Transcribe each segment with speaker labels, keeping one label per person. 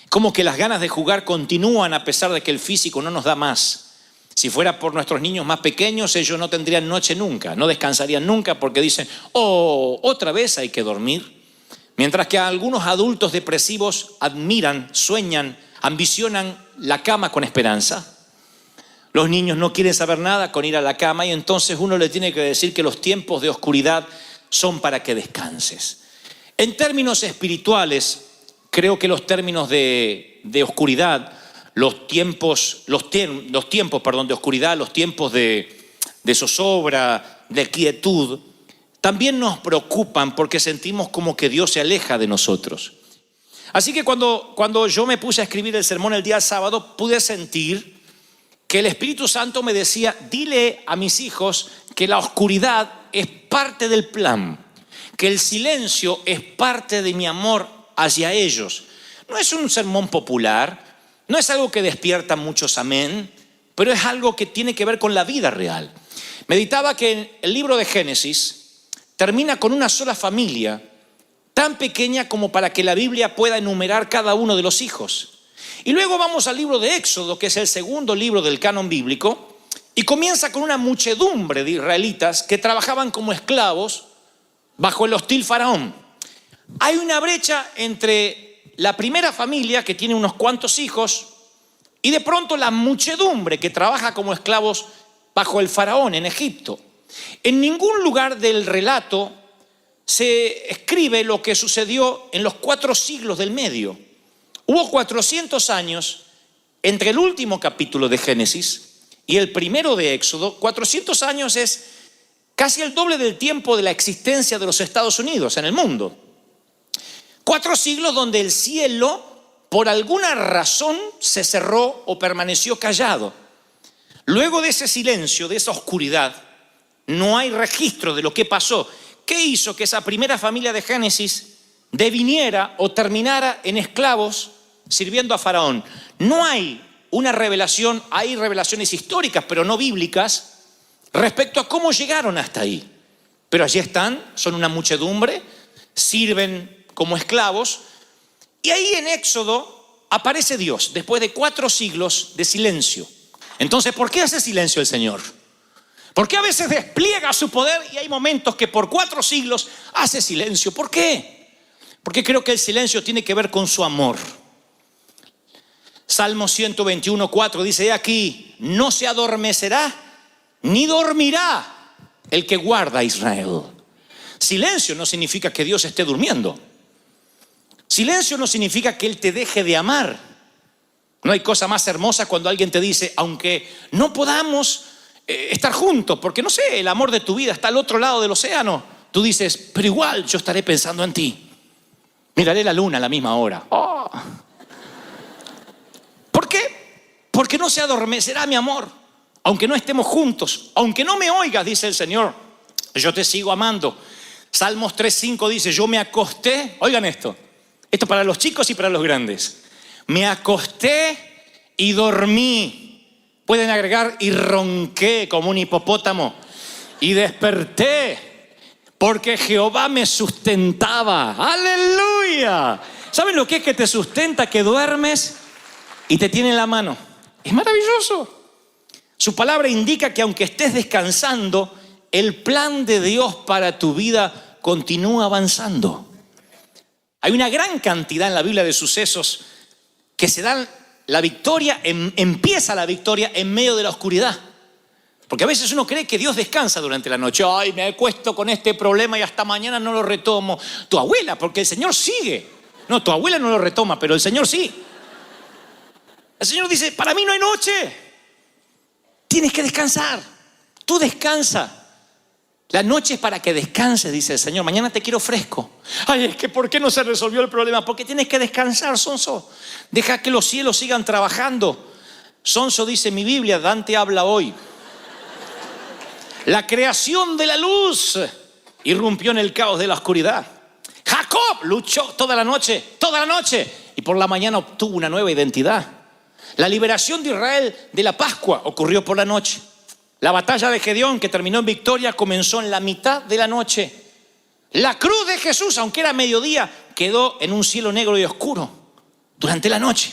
Speaker 1: Como que las ganas de jugar continúan a pesar de que el físico no nos da más. Si fuera por nuestros niños más pequeños, ellos no tendrían noche nunca, no descansarían nunca porque dicen, oh, otra vez hay que dormir. Mientras que algunos adultos depresivos admiran, sueñan, ambicionan la cama con esperanza. Los niños no quieren saber nada con ir a la cama y entonces uno le tiene que decir que los tiempos de oscuridad son para que descanses. En términos espirituales, creo que los términos de oscuridad, los tiempos de oscuridad, los tiempos de zozobra, de quietud, también nos preocupan porque sentimos como que Dios se aleja de nosotros. Así que cuando yo me puse a escribir el sermón el día sábado, pude sentir que el Espíritu Santo me decía, dile a mis hijos que la oscuridad es parte del plan, que el silencio es parte de mi amor hacia ellos. No es un sermón popular, no es algo que despierta muchos amén, pero es algo que tiene que ver con la vida real. Meditaba que el libro de Génesis termina con una sola familia, tan pequeña como para que la Biblia pueda enumerar cada uno de los hijos. Y luego vamos al libro de Éxodo, que es el segundo libro del canon bíblico, y comienza con una muchedumbre de israelitas que trabajaban como esclavos bajo el hostil faraón. Hay una brecha entre la primera familia, que tiene unos cuantos hijos, y de pronto la muchedumbre que trabaja como esclavos bajo el faraón en Egipto. En ningún lugar del relato se escribe lo que sucedió en los 4 siglos del medio. Hubo 400 años entre el último capítulo de Génesis y el primero de Éxodo. 400 años es casi el doble del tiempo de la existencia de los Estados Unidos en el mundo. 4 siglos donde el cielo, por alguna razón, se cerró o permaneció callado. Luego de ese silencio, de esa oscuridad, no hay registro de lo que pasó. ¿Qué hizo que esa primera familia de Génesis deviniera o terminara en esclavos sirviendo a Faraón? No hay una revelación, hay revelaciones históricas, pero no bíblicas, respecto a cómo llegaron hasta ahí. Pero allí están, son una muchedumbre, sirven como esclavos, y ahí en Éxodo aparece Dios, después de 4 siglos de silencio. Entonces, ¿por qué hace silencio el Señor? Porque a veces despliega su poder y hay momentos que por 4 siglos hace silencio. ¿Por qué? Porque creo que el silencio tiene que ver con su amor. Salmo 121:4 dice, he aquí, no se adormecerá ni dormirá el que guarda a Israel. Silencio no significa que Dios esté durmiendo. Silencio no significa que Él te deje de amar. No hay cosa más hermosa cuando alguien te dice, aunque no podamos estar juntos, porque no sé, el amor de tu vida está al otro lado del océano, tú dices, pero igual yo estaré pensando en ti. Miraré la luna a la misma hora. Oh. ¿Por qué? Porque no se adormecerá mi amor, aunque no estemos juntos, aunque no me oigas, dice el Señor, yo te sigo amando. Salmos 3:5 dice, yo me acosté, oigan esto para los chicos y para los grandes, me acosté y dormí. Pueden agregar, y ronqué como un hipopótamo, y desperté porque Jehová me sustentaba. ¡Aleluya! ¿Saben lo que es que te sustenta? Que duermes y te tiene en la mano. Es maravilloso. Su palabra indica que aunque estés descansando, el plan de Dios para tu vida continúa avanzando. Hay una gran cantidad en la Biblia de sucesos que se dan la victoria, empieza la victoria en medio de la oscuridad. Porque a veces uno cree que Dios descansa durante la noche. Ay, me acuesto con este problema y hasta mañana no lo retomo. Tu abuela, porque el Señor sigue. No, tu abuela no lo retoma, pero el Señor sí. El Señor dice, para mí no hay noche. Tienes que descansar. Tú descansa. La noche es para que descanses, dice el Señor. Mañana te quiero fresco. Ay, es que ¿por qué no se resolvió el problema? Porque tienes que descansar, sonso. Deja que los cielos sigan trabajando. Sonso dice mi Biblia, Dante habla hoy. La creación de la luz irrumpió en el caos de la oscuridad. Jacob luchó toda la noche, y por la mañana obtuvo una nueva identidad. La liberación de Israel de la Pascua ocurrió por la noche. La batalla de Gedeón, que terminó en victoria, comenzó en la mitad de la noche. La cruz de Jesús, aunque era mediodía, quedó en un cielo negro y oscuro. durante la noche.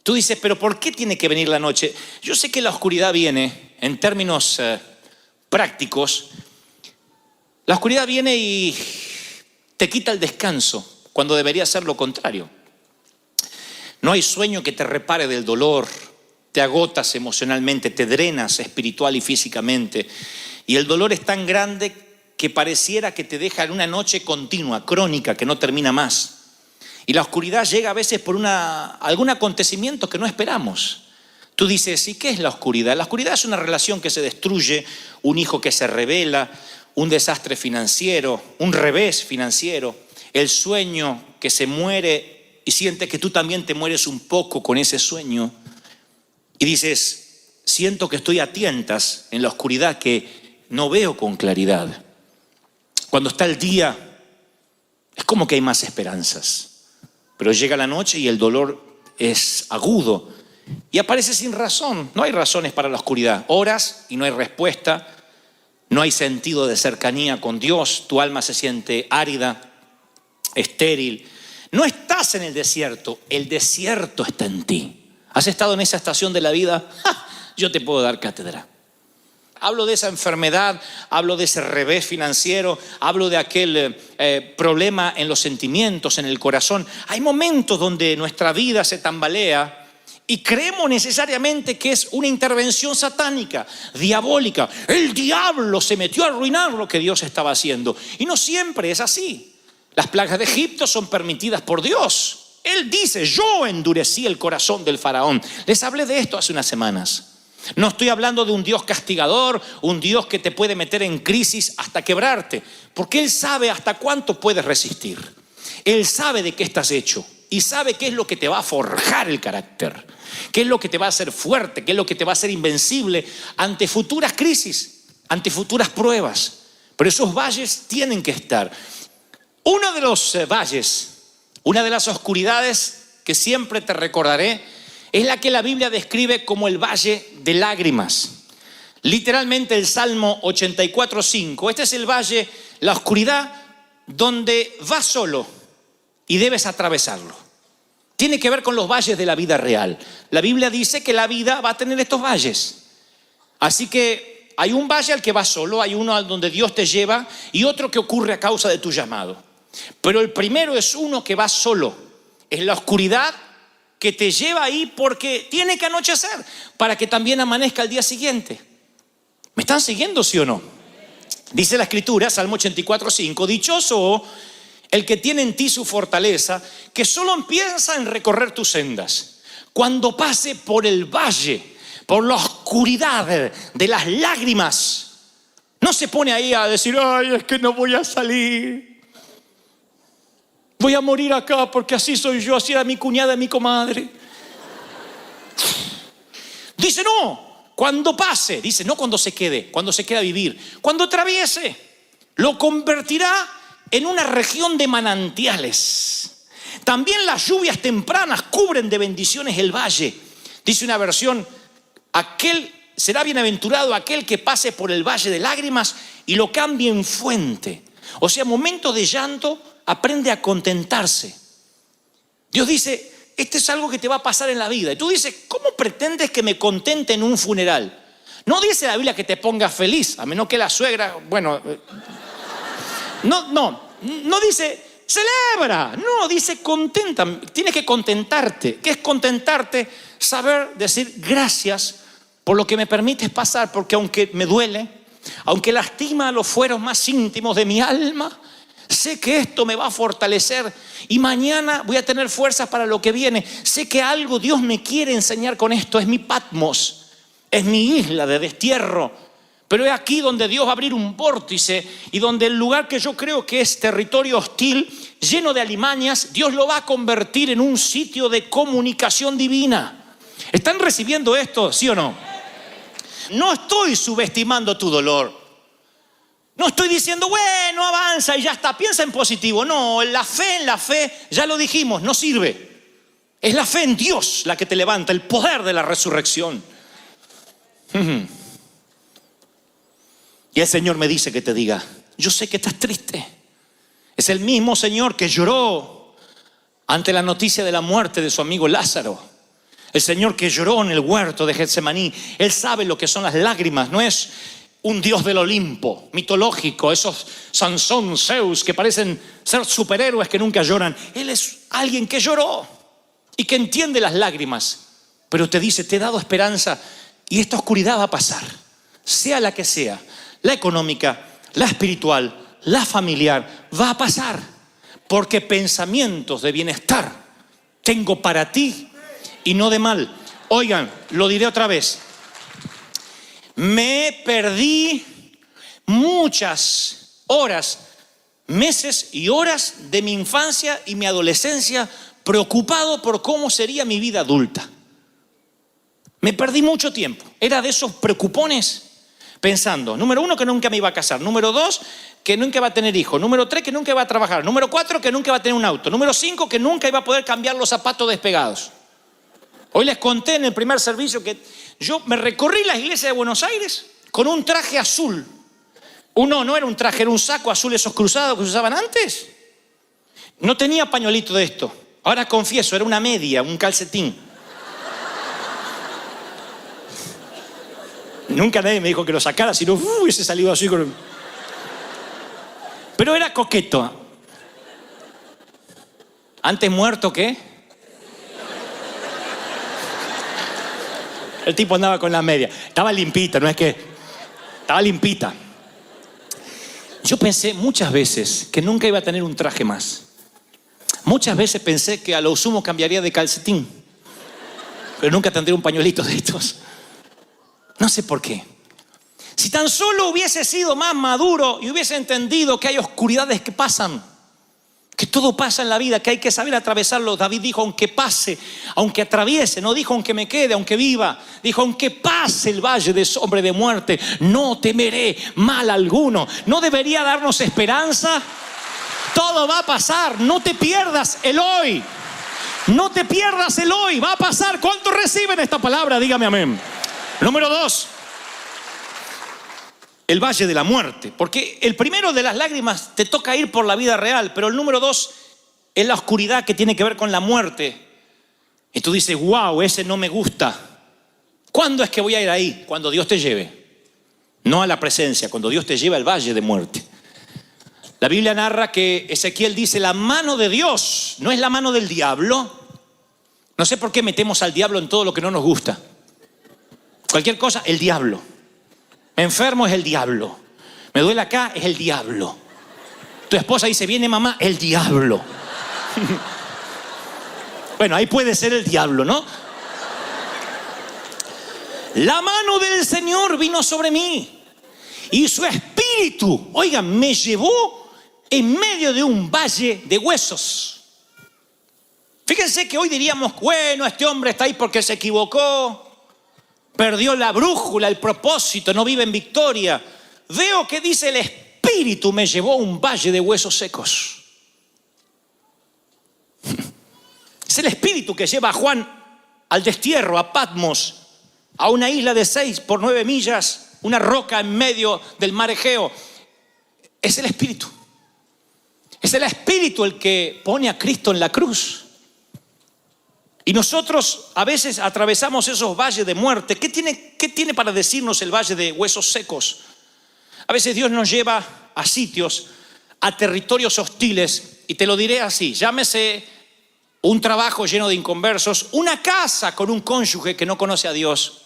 Speaker 1: Tú dices, pero ¿por qué tiene que venir la noche? Yo sé que la oscuridad viene, en términos prácticos, la oscuridad viene y te quita el descanso, cuando debería ser lo contrario. No hay sueño que te repare del dolor, te agotas emocionalmente, te drenas espiritual y físicamente. Y el dolor es tan grande que pareciera que te deja en una noche continua, crónica, que no termina más. Y la oscuridad llega a veces por algún acontecimiento que no esperamos. Tú dices, ¿y qué es la oscuridad? La oscuridad es una relación que se destruye, un hijo que se rebela, un desastre financiero, un revés financiero, el sueño que se muere y sientes que tú también te mueres un poco con ese sueño. Y dices, siento que estoy a tientas en la oscuridad que no veo con claridad. Cuando está el día, es como que hay más esperanzas. Pero llega la noche y el dolor es agudo y aparece sin razón. No hay razones para la oscuridad. Oras y no hay respuesta. No hay sentido de cercanía con Dios. Tu alma se siente árida, estéril. No estás en el desierto está en ti. ¿Has estado en esa estación de la vida? Yo te puedo dar cátedra. Hablo de esa enfermedad, hablo de ese revés financiero, hablo de aquel problema en los sentimientos, en el corazón. Hay momentos donde nuestra vida se tambalea y creemos necesariamente que es una intervención satánica, diabólica. El diablo se metió a arruinar lo que Dios estaba haciendo. Y no siempre es así. Las plagas de Egipto son permitidas por Dios. Él dice, yo endurecí el corazón del faraón. Les hablé de esto hace unas semanas. No estoy hablando de un Dios castigador, un Dios que te puede meter en crisis hasta quebrarte, porque Él sabe hasta cuánto puedes resistir. Él sabe de qué estás hecho y sabe qué es lo que te va a forjar el carácter, qué es lo que te va a hacer fuerte, qué es lo que te va a hacer invencible ante futuras crisis, ante futuras pruebas. Pero esos valles tienen que estar. Uno de los valles, una de las oscuridades que siempre te recordaré, es la que la Biblia describe como el valle de lágrimas. Literalmente el Salmo 84:5. Este es el valle, la oscuridad, donde vas solo y debes atravesarlo. Tiene que ver con los valles de la vida real. La Biblia dice que la vida va a tener estos valles. Así que hay un valle al que vas solo, hay uno al donde Dios te lleva y otro que ocurre a causa de tu llamado. Pero el primero es uno que va solo. Es la oscuridad que te lleva ahí porque tiene que anochecer para que también amanezca al día siguiente. ¿Me están siguiendo, sí o no? Dice la Escritura, Salmo 84:5, dichoso el que tiene en ti su fortaleza, que solo piensa en recorrer tus sendas. Cuando pase por el valle, por la oscuridad de las lágrimas, no se pone ahí a decir, ay, es que no voy a salir. Voy a morir acá porque así soy yo, así era mi cuñada y mi comadre. Dice no, cuando pase, dice no cuando se quede a vivir, cuando atraviese, lo convertirá en una región de manantiales. También las lluvias tempranas cubren de bendiciones el valle. Dice una versión, será bienaventurado aquel que pase por el valle de lágrimas y lo cambie en fuente. O sea, momentos de llanto, aprende a contentarse. Dios dice, esto es algo que te va a pasar en la vida. Y tú dices, ¿cómo pretendes que me contente en un funeral? No dice la Biblia que te pongas feliz, a menos que la suegra, no dice, celebra. No, dice contenta. Tienes que contentarte. ¿Qué es contentarte? Saber decir gracias por lo que me permites pasar, porque aunque me duele, aunque lastima los fueros más íntimos de mi alma, sé que esto me va a fortalecer y mañana voy a tener fuerzas para lo que viene. Sé que algo Dios me quiere enseñar con esto. Es mi Patmos, es mi isla de destierro. Pero es aquí donde Dios va a abrir un vórtice y donde el lugar que yo creo que es territorio hostil, lleno de alimañas, Dios lo va a convertir en un sitio de comunicación divina. ¿Están recibiendo esto, sí o no? No estoy subestimando tu dolor. No estoy diciendo, bueno, avanza y ya está, piensa en positivo. No, en la fe, ya lo dijimos, no sirve. Es la fe en Dios la que te levanta, el poder de la resurrección. Y el Señor me dice que te diga, yo sé que estás triste. Es el mismo Señor que lloró ante la noticia de la muerte de su amigo Lázaro. El Señor que lloró en el huerto de Getsemaní. Él sabe lo que son las lágrimas. No es un dios del Olimpo, mitológico, esos Sansón, Zeus, que parecen ser superhéroes que nunca lloran. Él es alguien que lloró y que entiende las lágrimas, pero te dice, te he dado esperanza y esta oscuridad va a pasar, sea la que sea, la económica, la espiritual, la familiar, va a pasar, porque pensamientos de bienestar tengo para ti y no de mal. Oigan, lo diré otra vez. Me perdí muchas horas, meses y horas de mi infancia y mi adolescencia preocupado por cómo sería mi vida adulta. Me perdí mucho tiempo. Era de esos preocupones pensando, número 1, que nunca me iba a casar. Número 2, que nunca iba a tener hijos. Número 3, que nunca iba a trabajar. Número 4, que nunca iba a tener un auto. Número 5, que nunca iba a poder cambiar los zapatos despegados. Hoy les conté en el primer servicio que yo me recorrí las iglesias de Buenos Aires con un traje azul. No era un traje, era un saco azul, esos cruzados que se usaban antes. No tenía pañuelito de esto. Ahora confieso, era una media, un calcetín. Nunca nadie me dijo que lo sacara, sino hubiese salido así con... Pero era coqueto. Antes muerto que... El tipo andaba con la media. Estaba limpita, no es que... Estaba limpita. Yo pensé muchas veces que nunca iba a tener un traje más. Muchas veces pensé que a lo sumo cambiaría de calcetín. Pero nunca tendría un pañuelito de estos. No sé por qué. Si tan solo hubiese sido más maduro y hubiese entendido que hay oscuridades que pasan, que todo pasa en la vida, que hay que saber atravesarlo. David dijo, aunque pase, aunque atraviese, no dijo aunque me quede, aunque viva. Dijo, aunque pase el valle de sombra de muerte, no temeré mal alguno. ¿No debería darnos esperanza? Todo va a pasar, no te pierdas el hoy. No te pierdas el hoy, va a pasar. ¿Cuántos reciben esta palabra? Dígame amén. Número 2, el valle de la muerte. Porque el primero de las lágrimas te toca ir por la vida real, pero el número 2 es la oscuridad que tiene que ver con la muerte. Y tú dices, wow, ese no me gusta. ¿Cuándo es que voy a ir ahí? Cuando Dios te lleve. No a la presencia, cuando Dios te lleva al valle de muerte. La Biblia narra que Ezequiel dice, la mano de Dios no es la mano del diablo. No sé por qué metemos al diablo en todo lo que no nos gusta. Cualquier cosa, el diablo. Me enfermo, es el diablo. Me duele acá, es el diablo. Tu esposa dice, viene mamá, el diablo. Bueno, ahí puede ser el diablo, ¿no? La mano del Señor vino sobre mí y su espíritu, oigan, me llevó en medio de un valle de huesos. Fíjense que hoy diríamos, bueno, este hombre está ahí porque se equivocó. Perdió la brújula, el propósito, no vive en victoria. Veo que dice el espíritu me llevó a un valle de huesos secos. Es el espíritu que lleva a Juan al destierro, a Patmos, a una isla de 6 por 9 millas, una roca en medio del mar Egeo. Es el espíritu. Es el espíritu el que pone a Cristo en la cruz. Y nosotros a veces atravesamos esos valles de muerte. ¿Qué tiene para decirnos el valle de huesos secos? A veces Dios nos lleva a sitios, a territorios hostiles. Y te lo diré así, llámese un trabajo lleno de inconversos, una casa con un cónyuge que no conoce a Dios.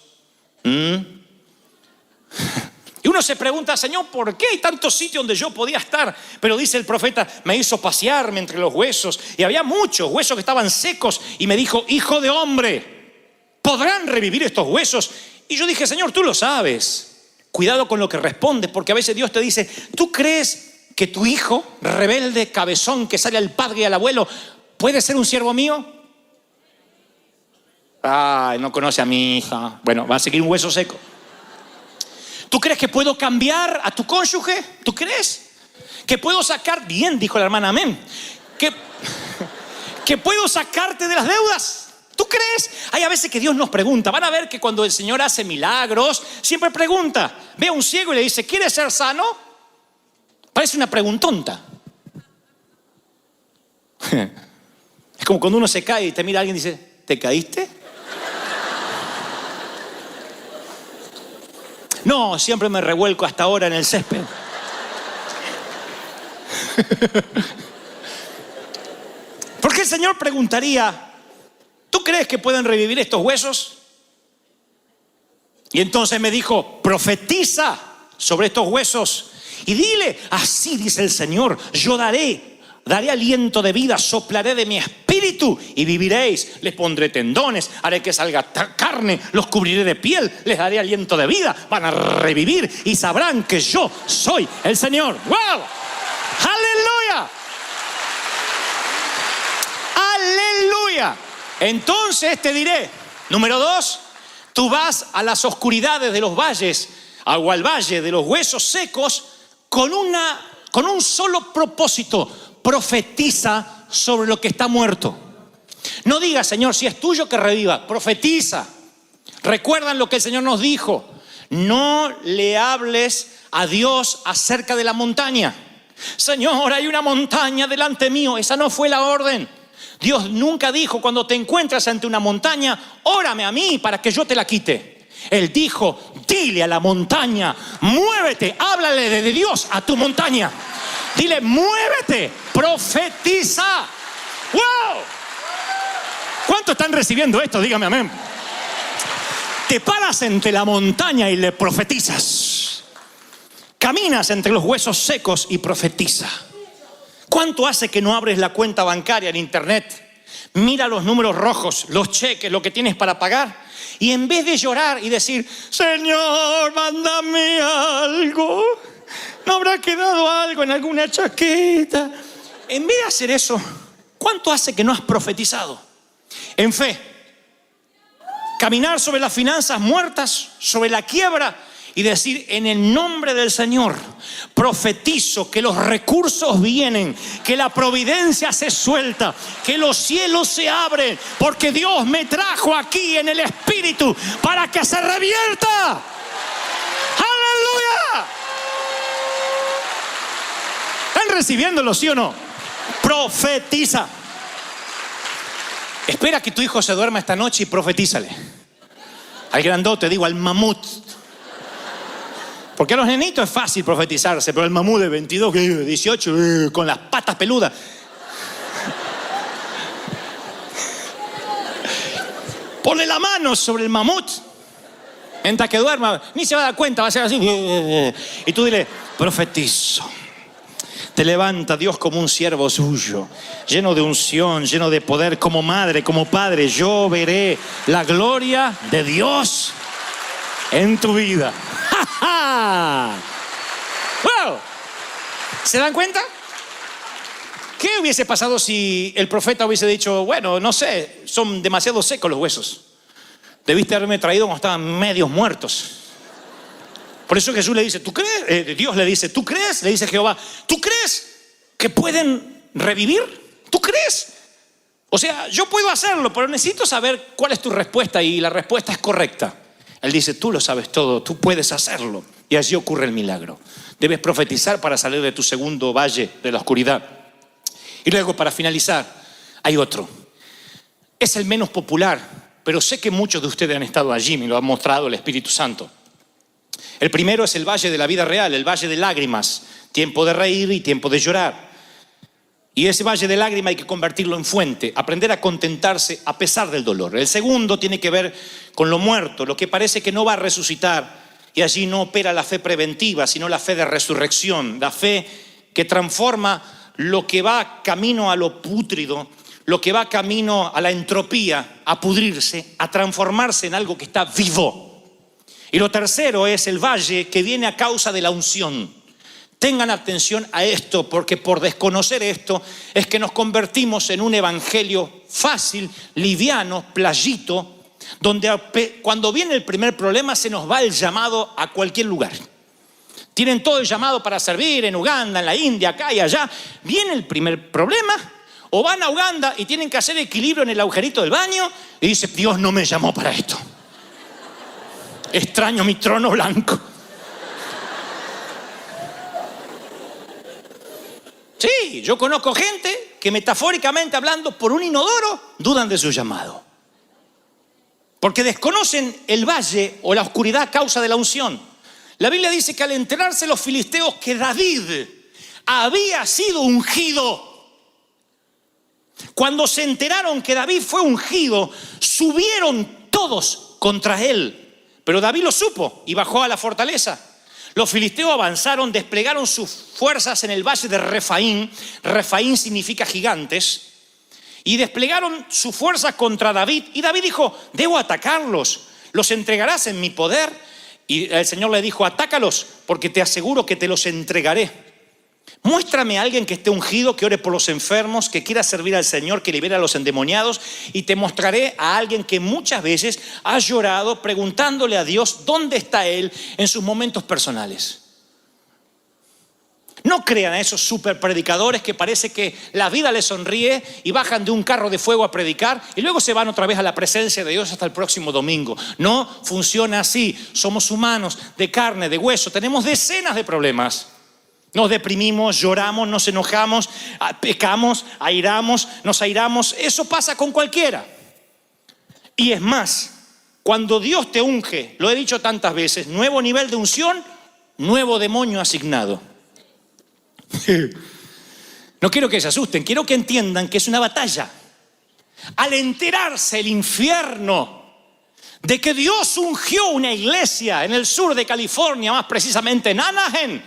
Speaker 1: Y uno se pregunta, Señor, ¿por qué hay tantos sitios donde yo podía estar? Pero dice el profeta, me hizo pasearme entre los huesos. Y había muchos huesos que estaban secos. Y me dijo, hijo de hombre, ¿podrán revivir estos huesos? Y yo dije, Señor, tú lo sabes. Cuidado con lo que respondes, porque a veces Dios te dice, ¿tú crees que tu hijo, rebelde, cabezón, que sale al padre y al abuelo, puede ser un siervo mío? Ay, no conoce a mi hija. Bueno, va a seguir un hueso seco. ¿Tú crees que puedo cambiar a tu cónyuge? ¿Tú crees? ¿Que puedo sacar? Bien, dijo la hermana, amén. ¿Que puedo sacarte de las deudas? ¿Tú crees? Hay a veces que Dios nos pregunta. Van a ver que cuando el Señor hace milagros, siempre pregunta. Ve a un ciego y le dice, ¿quieres ser sano? Parece una preguntonta. Es como cuando uno se cae y te mira alguien y dice, ¿te caíste? No, siempre me revuelco hasta ahora en el césped. Porque el Señor preguntaría, ¿tú crees que pueden revivir estos huesos? Y entonces me dijo, profetiza sobre estos huesos y dile, así dice el Señor, yo daré aliento de vida, soplaré de mi espíritu y viviréis. Les pondré tendones, haré que salga carne, los cubriré de piel, les daré aliento de vida, van a revivir y sabrán que yo soy el Señor. ¡Wow! ¡Aleluya! ¡Aleluya! Entonces te diré, número 2, tú vas a las oscuridades de los valles, o al valle de los huesos secos, con un solo propósito: profetiza sobre lo que está muerto. No digas, Señor, si es tuyo que reviva, profetiza. Recuerdan lo que el Señor nos dijo: no le hables a Dios acerca de la montaña. Señor, hay una montaña delante mío. Esa no fue la orden. Dios nunca dijo, cuando te encuentras ante una montaña, órame a mí para que yo te la quite. Él dijo, dile a la montaña, muévete, háblale de Dios a tu montaña. Dile, muévete, profetiza. ¡Wow! ¿Cuántos están recibiendo esto? Dígame amén. Te paras entre la montaña y le profetizas. Caminas entre los huesos secos y profetiza. ¿Cuánto hace que no abres la cuenta bancaria en internet? Mira los números rojos, los cheques, lo que tienes para pagar. Y en vez de llorar y decir, Señor, mándame algo, ¿no habrá quedado algo en alguna chaqueta? En vez de hacer eso, ¿cuánto hace que no has profetizado? En fe, caminar sobre las finanzas muertas, sobre la quiebra, y decir, en el nombre del Señor, profetizo que los recursos vienen, que la providencia se suelta, que los cielos se abren, porque Dios me trajo aquí en el Espíritu para que se revierta. ¡Aleluya! ¿Están recibiéndolo, sí o no? Profetiza. Espera que tu hijo se duerma esta noche y profetízale. Al grandote, digo, al mamut. Porque a los nenitos es fácil profetizarse, pero el mamut de 22, 18, con las patas peludas. Ponle la mano sobre el mamut. Mientras que duerma, ni se va a dar cuenta, va a ser así. Y tú dile, profetizo. Te levanta Dios como un siervo suyo, lleno de unción, lleno de poder, como madre, como padre. Yo veré la gloria de Dios en tu vida. ¡Wow! ¿Se dan cuenta? ¿Qué hubiese pasado si el profeta hubiese dicho, bueno, no sé, son demasiado secos los huesos? Debiste haberme traído cuando estaban medios muertos. Por eso Jesús le dice, ¿tú crees? Dios le dice, ¿tú crees? Le dice Jehová, ¿tú crees que pueden revivir? ¿Tú crees? O sea, yo puedo hacerlo, pero necesito saber cuál es tu respuesta, y la respuesta es correcta. Él dice, tú lo sabes todo, tú puedes hacerlo. Y así ocurre el milagro. Debes profetizar para salir de tu segundo valle de la oscuridad. Y luego, para finalizar, hay otro. Es el menos popular, pero sé que muchos de ustedes han estado allí, me lo ha mostrado el Espíritu Santo. El primero es el valle de la vida real, el valle de lágrimas. Tiempo de reír y tiempo de llorar. Y ese valle de lágrimas hay que convertirlo en fuente, aprender a contentarse a pesar del dolor. El segundo tiene que ver con lo muerto, lo que parece que no va a resucitar. Y allí no opera la fe preventiva, sino la fe de resurrección, la fe que transforma lo que va camino a lo pútrido, lo que va camino a la entropía, a pudrirse, a transformarse en algo que está vivo. Y lo tercero es el valle que viene a causa de la unción. Tengan atención a esto, porque por desconocer esto es que nos convertimos en un evangelio fácil, liviano, playito, donde cuando viene el primer problema se nos va el llamado a cualquier lugar. Tienen todo el llamado para servir en Uganda, en la India, acá y allá. Viene el primer problema, o van a Uganda y tienen que hacer equilibrio en el agujerito del baño y dice, Dios no me llamó para esto. Extraño mi trono blanco. Sí, yo conozco gente que metafóricamente hablando, por un inodoro, dudan de su llamado. Porque desconocen el valle o la oscuridad a causa de la unción. La Biblia dice que al enterarse los filisteos que David había sido ungido, cuando se enteraron que David fue ungido, subieron todos contra él. Pero David lo supo y bajó a la fortaleza. Los filisteos avanzaron, desplegaron sus fuerzas en el valle de Refaín. Refaín significa gigantes. Y desplegaron sus fuerzas contra David. Y David dijo, debo atacarlos, ¿los entregarás en mi poder? Y el Señor le dijo, atácalos, porque te aseguro que te los entregaré. Muéstrame a alguien que esté ungido, que ore por los enfermos, que quiera servir al Señor, que libere a los endemoniados, y te mostraré a alguien que muchas veces ha llorado preguntándole a Dios dónde está Él en sus momentos personales. No crean a esos super predicadores que parece que la vida les sonríe y bajan de un carro de fuego a predicar y luego se van otra vez a la presencia de Dios hasta el próximo domingo. No funciona así. Somos humanos, de carne, de hueso. Tenemos decenas de problemas. Nos deprimimos, lloramos, nos enojamos, pecamos, nos airamos. Eso pasa con cualquiera. Y es más, cuando Dios te unge, lo he dicho tantas veces, nuevo nivel de unción, nuevo demonio asignado. No quiero que se asusten, quiero que entiendan que es una batalla. Al enterarse el infierno de que Dios ungió una iglesia en el sur de California, más precisamente en Anaheim,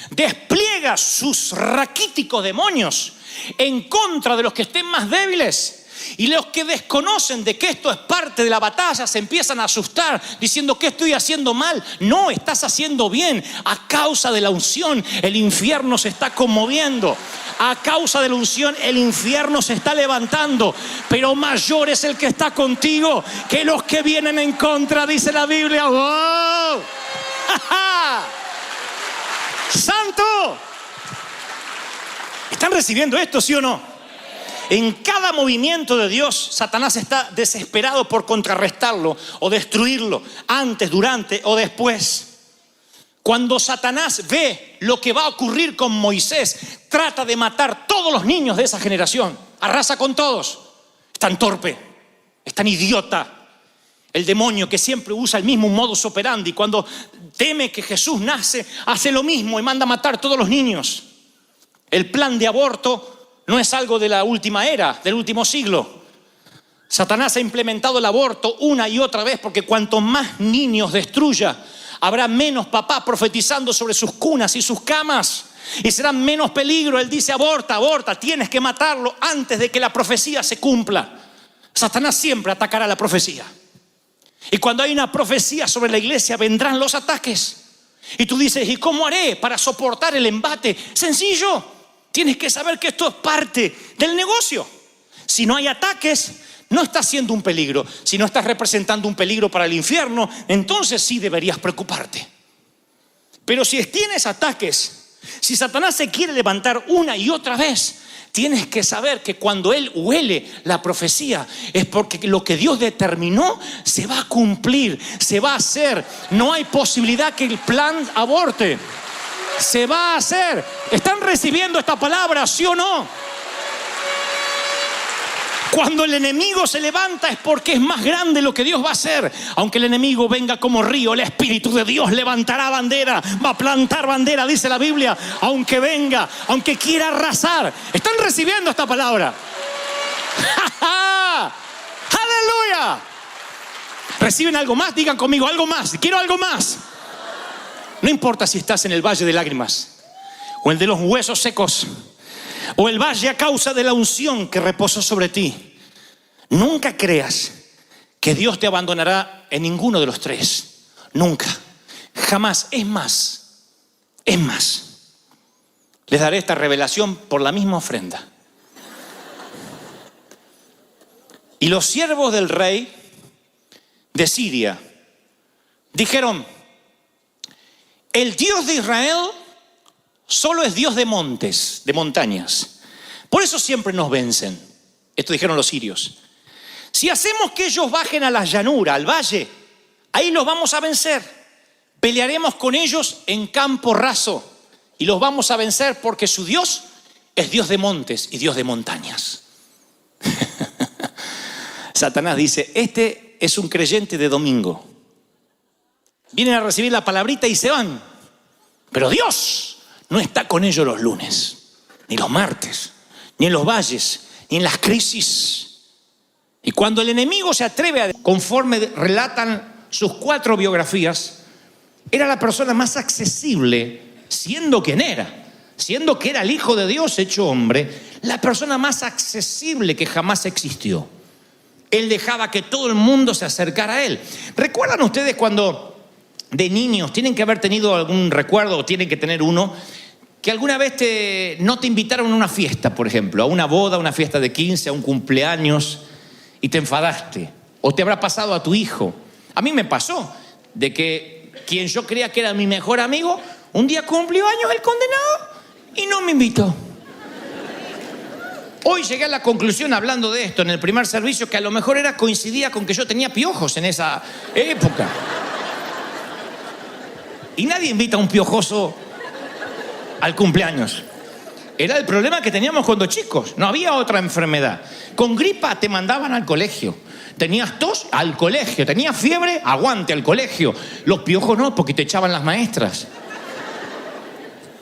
Speaker 1: despliega sus raquíticos demonios en contra de los que estén más débiles. Y los que desconocen de que esto es parte de la batalla se empiezan a asustar diciendo, ¿qué estoy haciendo mal? No, estás haciendo bien. A causa de la unción el infierno se está conmoviendo. A causa de la unción el infierno se está levantando. Pero mayor es el que está contigo que los que vienen en contra, dice la Biblia. ¡Wow! ¡Santo! ¿Están recibiendo esto, sí o no? En cada movimiento de Dios, Satanás está desesperado por contrarrestarlo o destruirlo, antes, durante o después. Cuando Satanás ve lo que va a ocurrir con Moisés, trata de matar todos los niños de esa generación. Arrasa con todos. Es tan torpe, es tan idiota. El demonio que siempre usa el mismo modus operandi. Cuando teme que Jesús nace, hace lo mismo y manda a matar todos los niños. El plan de aborto no es algo de la última era, del último siglo. Satanás ha implementado el aborto una y otra vez porque cuanto más niños destruya, habrá menos papás profetizando sobre sus cunas y sus camas. Y será menos peligro. Él dice, aborta, aborta, tienes que matarlo antes de que la profecía se cumpla. Satanás siempre atacará la profecía. Y cuando hay una profecía sobre la iglesia, vendrán los ataques. Y tú dices, ¿y cómo haré para soportar el embate? Sencillo. Tienes que saber que esto es parte del negocio. Si no hay ataques, no estás siendo un peligro. Si no estás representando un peligro para el infierno, entonces sí deberías preocuparte. Pero si tienes ataques, si Satanás se quiere levantar una y otra vez, tienes que saber que cuando él huele la profecía es porque lo que Dios determinó se va a cumplir, se va a hacer. No hay posibilidad que el plan aborte. Se va a hacer. ¿Están recibiendo esta palabra, sí o no? Cuando el enemigo se levanta es porque es más grande lo que Dios va a hacer. Aunque el enemigo venga como río, el Espíritu de Dios levantará bandera, va a plantar bandera, dice la Biblia. Aunque venga, aunque quiera arrasar. ¿Están recibiendo esta palabra? ¡Aleluya! ¿Reciben algo más? Digan conmigo, algo más. Quiero algo más. No importa si estás en el valle de lágrimas o el de los huesos secos o el valle a causa de la unción que reposó sobre ti. Nunca creas que Dios te abandonará en ninguno de los tres. Nunca, jamás. Es más, les daré esta revelación por la misma ofrenda. Y los siervos del rey de Siria dijeron, el Dios de Israel solo es Dios de montes, de montañas. Por eso siempre nos vencen. Esto dijeron los sirios. Si hacemos que ellos bajen a la llanura, al valle, ahí los vamos a vencer. Pelearemos con ellos en campo raso y los vamos a vencer porque su Dios es Dios de montes y Dios de montañas. Satanás dice, este es un creyente de domingo. Vienen a recibir la palabrita y se van. Pero Dios no está con ellos los lunes, ni los martes, ni en los valles, ni en las crisis. Y cuando el enemigo se atreve conforme relatan sus 4 biografías, era la persona más accesible, siendo quien era, siendo que era el Hijo de Dios hecho hombre, la persona más accesible que jamás existió. Él dejaba que todo el mundo se acercara a él. ¿Recuerdan ustedes cuando de niños tienen que haber tenido algún recuerdo o tienen que tener uno, que alguna vez no te invitaron a una fiesta, por ejemplo, a una boda, a una fiesta de 15, a un cumpleaños, y te enfadaste? O te habrá pasado a tu hijo. A mí me pasó de que quien yo creía que era mi mejor amigo, un día cumplió años el condenado y no me invitó. Hoy llegué a la conclusión, hablando de esto en el primer servicio, que a lo mejor coincidía con que yo tenía piojos en esa época. Y nadie invita a un piojoso al cumpleaños. Era el problema que teníamos cuando chicos. No había otra enfermedad. Con gripa te mandaban al colegio. Tenías tos, al colegio. Tenías fiebre, aguante, al colegio. Los piojos no, porque te echaban las maestras.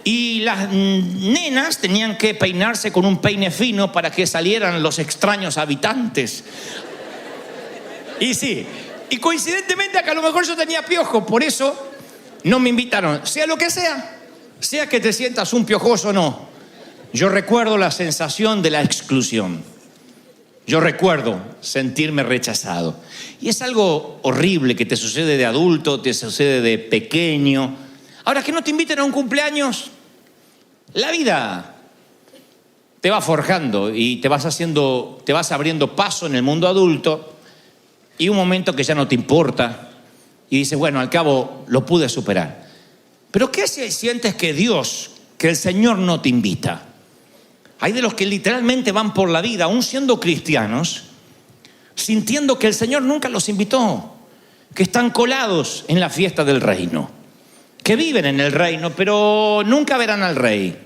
Speaker 1: Y las nenas tenían que peinarse con un peine fino para que salieran los extraños habitantes. Y sí, y coincidentemente que a lo mejor yo tenía piojo, por eso no me invitaron. Sea lo que sea que te sientas un piojoso o no, yo recuerdo la sensación de la exclusión. Yo recuerdo sentirme rechazado. Y es algo horrible que te sucede de adulto, te sucede de pequeño. Ahora, que no te inviten a un cumpleaños, la vida te va forjando y te vas abriendo paso en el mundo adulto, y un momento que ya no te importa y dices, bueno, al cabo lo pude superar. Pero ¿qué si sientes que el Señor no te invita? Hay de los que literalmente van por la vida, aún siendo cristianos, sintiendo que el Señor nunca los invitó, que están colados en la fiesta del reino, que viven en el reino, pero nunca verán al rey,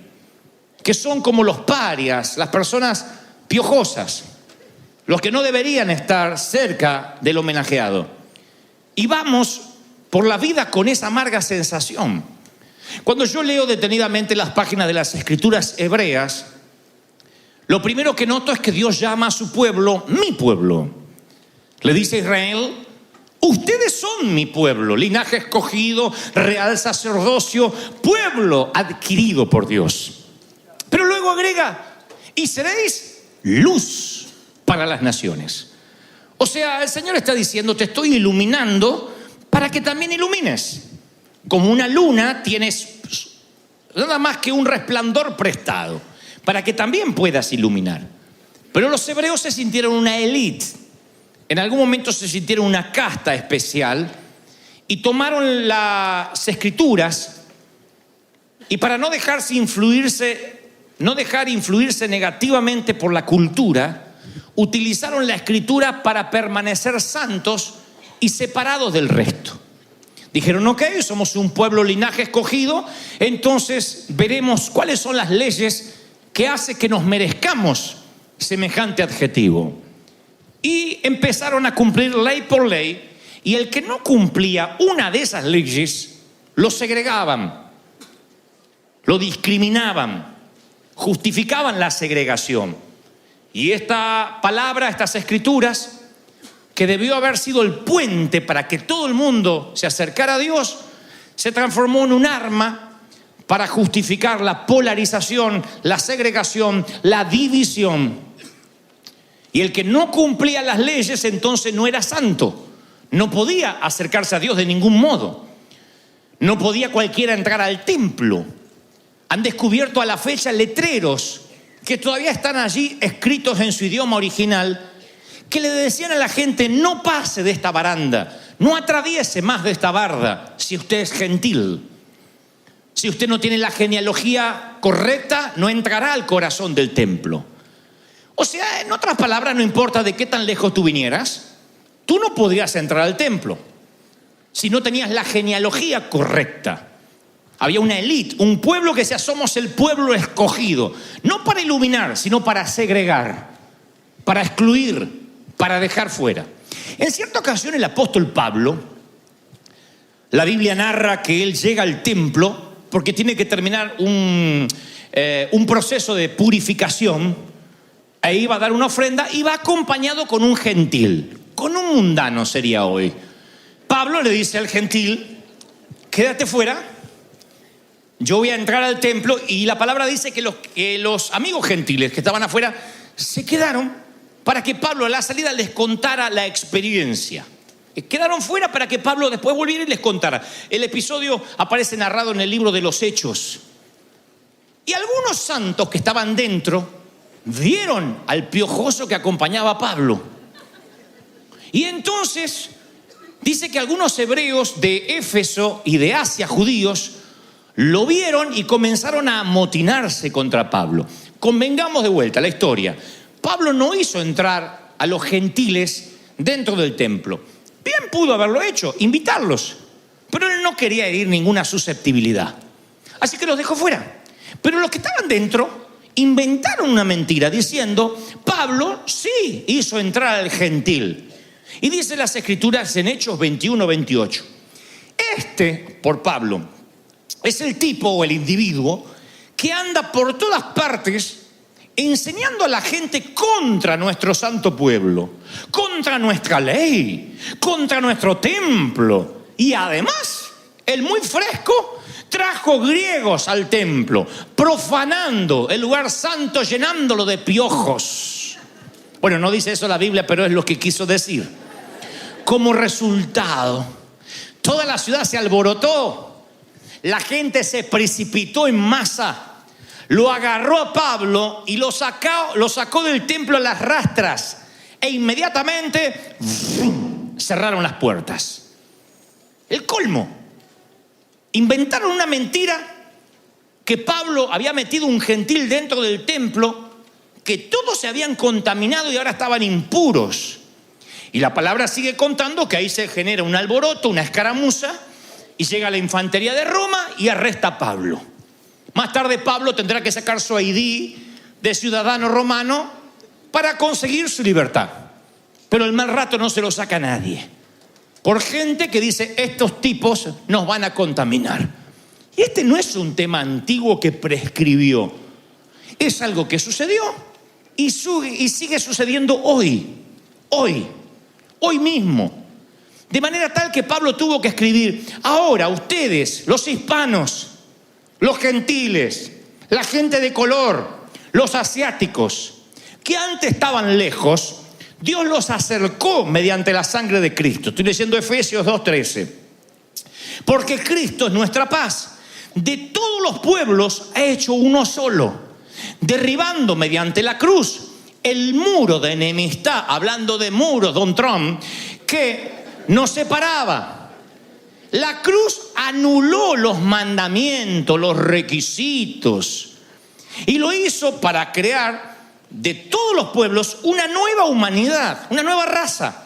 Speaker 1: que son como los parias, las personas piojosas, los que no deberían estar cerca del homenajeado. Y vamos por la vida con esa amarga sensación. Cuando yo leo detenidamente las páginas de las Escrituras hebreas, lo primero que noto es que Dios llama a su pueblo, mi pueblo. Le dice a Israel, ustedes son mi pueblo, linaje escogido, real sacerdocio, pueblo adquirido por Dios. Pero luego agrega, y seréis luz para las naciones. O sea, el Señor está diciendo, te estoy iluminando para que también ilumines. Como una luna tienes nada más que un resplandor prestado, para que también puedas iluminar. Pero los hebreos se sintieron una élite. En algún momento se sintieron una casta especial y tomaron las Escrituras, y para no dejar influirse negativamente por la cultura, utilizaron la Escritura para permanecer santos y separados del resto. Dijeron, ok, somos un pueblo linaje escogido, entonces veremos cuáles son las leyes que hace que nos merezcamos semejante adjetivo. Y empezaron a cumplir ley por ley, y el que no cumplía una de esas leyes, lo segregaban, lo discriminaban, justificaban la segregación. Y esta palabra, estas Escrituras, que debió haber sido el puente para que todo el mundo se acercara a Dios, se transformó en un arma para justificar la polarización, la segregación, la división. Y el que no cumplía las leyes entonces no era santo, no podía acercarse a Dios de ningún modo, no podía cualquiera entrar al templo. Han descubierto a la fecha letreros que todavía están allí escritos en su idioma original, que le decían a la gente, no pase de esta baranda, no atraviese más de esta barda si usted es gentil. Si usted no tiene la genealogía correcta, no entrará al corazón del templo. O sea, en otras palabras, no importa de qué tan lejos tú vinieras, tú no podrías entrar al templo si no tenías la genealogía correcta. Había una élite, un pueblo que decía somos el pueblo escogido. No para iluminar, sino para segregar, para excluir, para dejar fuera. En cierta ocasión el apóstol Pablo, la Biblia narra que él llega al templo porque tiene que terminar un proceso de purificación. E iba a dar una ofrenda y va acompañado con un gentil, con un mundano sería hoy. Pablo le dice al gentil, quédate fuera, yo voy a entrar al templo. Y la palabra dice que los amigos gentiles que estaban afuera se quedaron para que Pablo a la salida les contara la experiencia. Quedaron fuera para que Pablo después volviera y les contara. El episodio aparece narrado en el libro de los Hechos. Y algunos santos que estaban dentro vieron al piojoso que acompañaba a Pablo. Y entonces dice que algunos hebreos de Éfeso y de Asia, judíos, lo vieron y comenzaron a amotinarse contra Pablo. Convengamos de vuelta la historia. Pablo no hizo entrar a los gentiles dentro del templo. Bien pudo haberlo hecho, invitarlos, pero él no quería herir ninguna susceptibilidad. Así que los dejó fuera. Pero los que estaban dentro inventaron una mentira diciendo, Pablo sí hizo entrar al gentil. Y dice las escrituras en Hechos 21-28. Por Pablo, es el tipo o el individuo que anda por todas partes enseñando a la gente contra nuestro santo pueblo, contra nuestra ley, contra nuestro templo. Y además, el muy fresco trajo griegos al templo, profanando el lugar santo, llenándolo de piojos. Bueno, no dice eso la Biblia, pero es lo que quiso decir. Como resultado, toda la ciudad se alborotó, la gente se precipitó en masa, lo agarró a Pablo y lo sacó del templo a las rastras, e inmediatamente cerraron las puertas. El colmo. Inventaron una mentira que Pablo había metido un gentil dentro del templo, que todos se habían contaminado y ahora estaban impuros. Y la palabra sigue contando que ahí se genera un alboroto, una escaramuza, y llega la infantería de Roma y arresta a Pablo. Más tarde Pablo tendrá que sacar su ID de ciudadano romano para conseguir su libertad. Pero el mal rato no se lo saca nadie, por gente que dice, estos tipos nos van a contaminar. Y este no es un tema antiguo que prescribió. Es algo que sucedió y sigue sucediendo hoy mismo. De manera tal que Pablo tuvo que escribir, ahora ustedes, los hispanos, los gentiles, la gente de color, los asiáticos, que antes estaban lejos, Dios los acercó mediante la sangre de Cristo. Estoy leyendo Efesios 2:13. Porque Cristo es nuestra paz. De todos los pueblos ha hecho uno solo, derribando mediante la cruz el muro de enemistad, hablando de muros, Don Trump, que nos separaba. La cruz anuló los mandamientos, los requisitos, y lo hizo para crear de todos los pueblos una nueva humanidad, una nueva raza,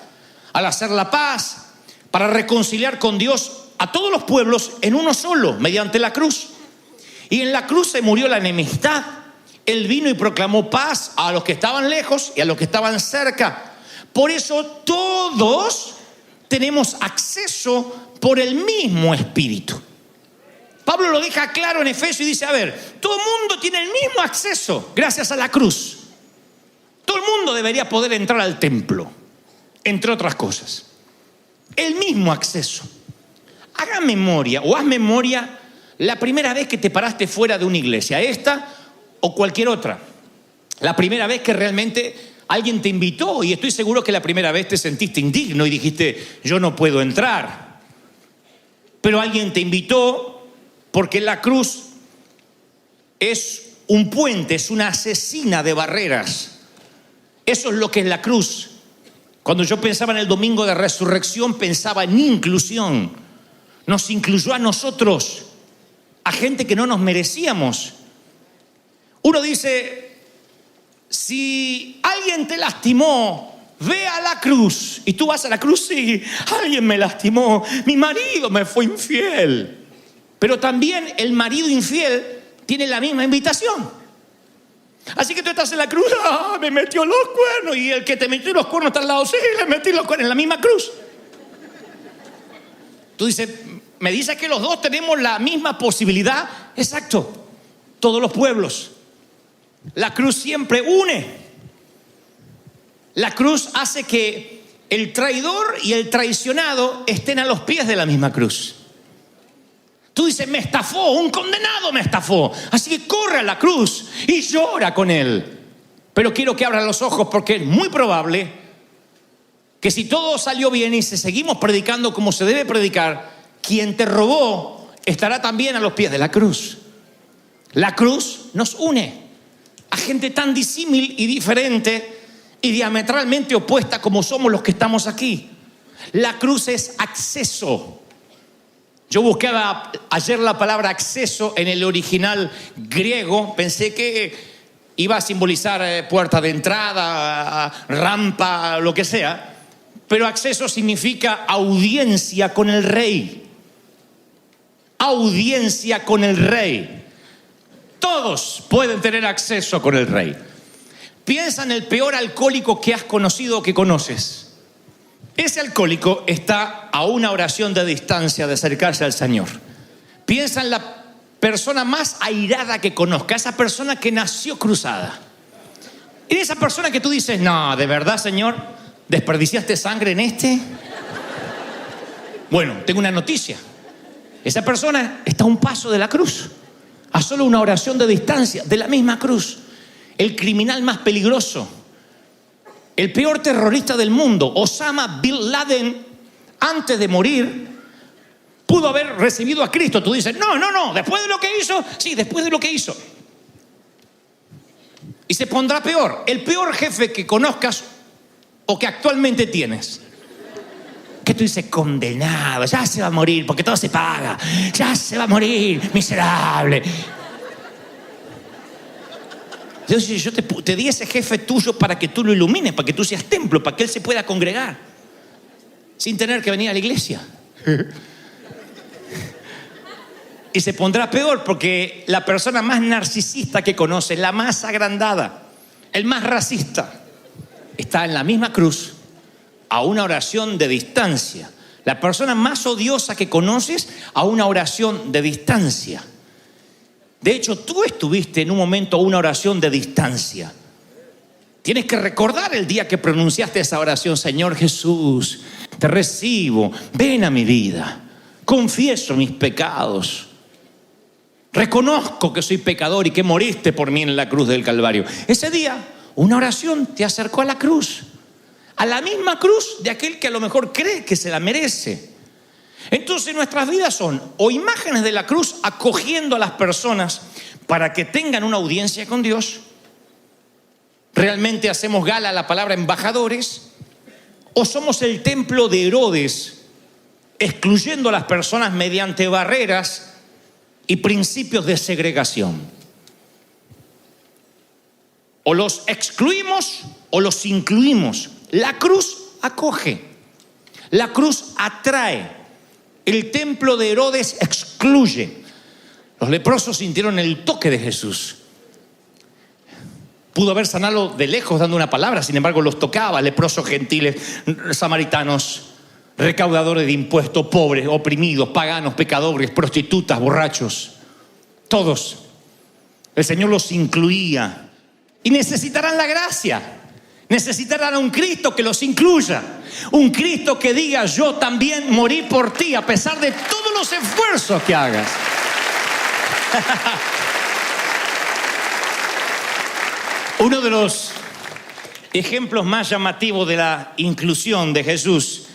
Speaker 1: al hacer la paz, para reconciliar con Dios a todos los pueblos en uno solo, mediante la cruz. Y en la cruz se murió la enemistad. Él vino y proclamó paz a los que estaban lejos y a los que estaban cerca. Por eso todos tenemos acceso por el mismo Espíritu. Pablo lo deja claro en Efesios y dice, a ver, todo el mundo tiene el mismo acceso gracias a la cruz. Todo el mundo debería poder entrar al templo, entre otras cosas. El mismo acceso. Haga memoria o haz memoria la primera vez que te paraste fuera de una iglesia, esta o cualquier otra. La primera vez que realmente alguien te invitó, y estoy seguro que la primera vez te sentiste indigno y dijiste, yo no puedo entrar. Pero alguien te invitó porque la cruz es un puente, es una asesina de barreras. Eso es lo que es la cruz. Cuando yo pensaba en el domingo de resurrección, pensaba en inclusión. Nos incluyó a nosotros, a gente que no nos merecíamos. Uno dice, si alguien te lastimó, ve a la cruz. Y tú vas a la cruz, sí, alguien me lastimó, mi marido me fue infiel. Pero también el marido infiel tiene la misma invitación. Así que tú estás en la cruz, me metió los cuernos, y el que te metió los cuernos está al lado, sí, le metí los cuernos en la misma cruz. Tú dices, me dices que los dos tenemos la misma posibilidad. Exacto, todos los pueblos. La cruz siempre une. La cruz hace que el traidor y el traicionado estén a los pies de la misma cruz. Tú dices, me estafó, un condenado me estafó. Así que corre a la cruz y llora con él. Pero quiero que abran los ojos, porque es muy probable que si todo salió bien y si seguimos predicando como se debe predicar, quien te robó estará también a los pies de la cruz. La cruz nos une a gente tan disímil y diferente y diametralmente opuesta como somos los que estamos aquí. La cruz es acceso. Yo buscaba ayer la palabra acceso en el original griego. Pensé que iba a simbolizar puerta de entrada, rampa, lo que sea. Pero acceso significa audiencia con el rey. Audiencia con el rey. Todos pueden tener acceso con el rey. Piensa en el peor alcohólico que has conocido o que conoces. Ese alcohólico está a una oración de distancia de acercarse al Señor. Piensa en la persona más airada que conozca, esa persona que nació cruzada. En esa persona que tú dices, no, ¿de verdad, Señor? ¿Desperdiciaste sangre en este? Bueno, tengo una noticia. Esa persona está a un paso de la cruz, a solo una oración de distancia de la misma cruz. El criminal más peligroso, el peor terrorista del mundo, Osama Bin Laden, antes de morir, pudo haber recibido a Cristo. Tú dices, no, después de lo que hizo, sí, después de lo que hizo. Y se pondrá peor. El peor jefe que conozcas o que actualmente tienes. Que tú dices, condenado, ya se va a morir, porque todo se paga. Ya se va a morir, miserable. Yo te di ese jefe tuyo para que tú lo ilumines, para que tú seas templo, para que él se pueda congregar sin tener que venir a la iglesia. Y se pondrá peor, porque la persona más narcisista que conoces, la más agrandada, el más racista, está en la misma cruz, a una oración de distancia. La persona más odiosa que conoces, a una oración de distancia. De hecho, tú estuviste en un momento a una oración de distancia. Tienes que recordar el día que pronunciaste esa oración. Señor Jesús, te recibo, ven a mi vida, confieso mis pecados, reconozco que soy pecador y que moriste por mí en la cruz del Calvario. Ese día, una oración te acercó a la cruz, a la misma cruz de aquel que a lo mejor cree que se la merece. Entonces nuestras vidas son o imágenes de la cruz acogiendo a las personas para que tengan una audiencia con Dios. Realmente hacemos gala a la palabra embajadores, o somos el templo de Herodes, excluyendo a las personas mediante barreras y principios de segregación. O los excluimos o los incluimos. La cruz acoge, la cruz atrae. El templo de Herodes excluye. Los leprosos sintieron el toque de Jesús. Pudo haber sanado de lejos dando una palabra, sin embargo los tocaba. Leprosos gentiles, samaritanos, recaudadores de impuestos, pobres, oprimidos, paganos, pecadores, prostitutas, borrachos. Todos. El Señor los incluía. Y necesitarán la gracia. Necesitarán a un Cristo que los incluya. Un Cristo que diga, yo también morí por ti a pesar de todos los esfuerzos que hagas. Uno de los ejemplos más llamativos de la inclusión de Jesús,